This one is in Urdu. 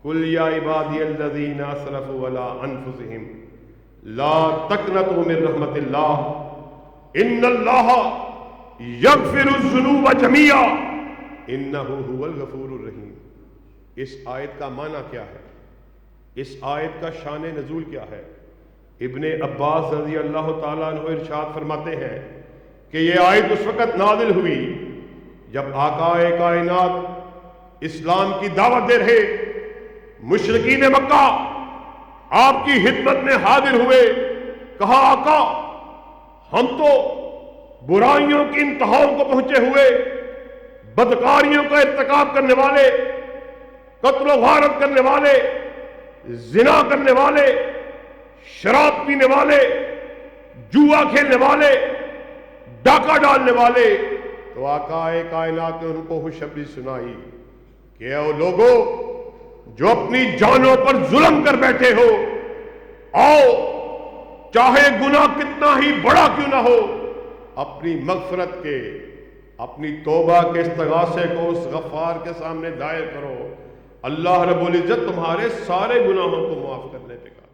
قل یا عبادی الذین اسرفوا علی انفسہم لا تقنطوا من رحمت اللہ ان اللہ یغفر الذنوب جميعا انہ هو الغفور الرحیم۔ اس آیت کا معنی کیا ہے؟ اس آیت کا شان نزول کیا ہے؟ ابن عباس رضی اللہ تعالیٰ عنہ ارشاد فرماتے ہیں کہ یہ آیت اس وقت نازل ہوئی جب آقا کائنات اسلام کی دعوت دے رہے، مشرکین مکہ آپ کی خدمت میں حاضر ہوئے، کہا آقا ہم تو برائیوں کی انتہاؤں کو پہنچے ہوئے، بدکاریوں کا ارتکاب کرنے والے، قتل و غارت کرنے والے، زنا کرنے والے، شراب پینے والے، جوا کھیلنے والے، ڈاکہ ڈالنے والے۔ تو آقا کائنات نے ان کو خوشخبری سنائی کہ اے لوگو جو اپنی جانوں پر ظلم کر بیٹھے ہو، آؤ چاہے گناہ کتنا ہی بڑا کیوں نہ ہو، اپنی مغفرت کے، اپنی توبہ کے استغاثے کو اس غفار کے سامنے دائر کرو، اللہ رب العزت تمہارے سارے گناہوں کو معاف کرنے پہ قادر۔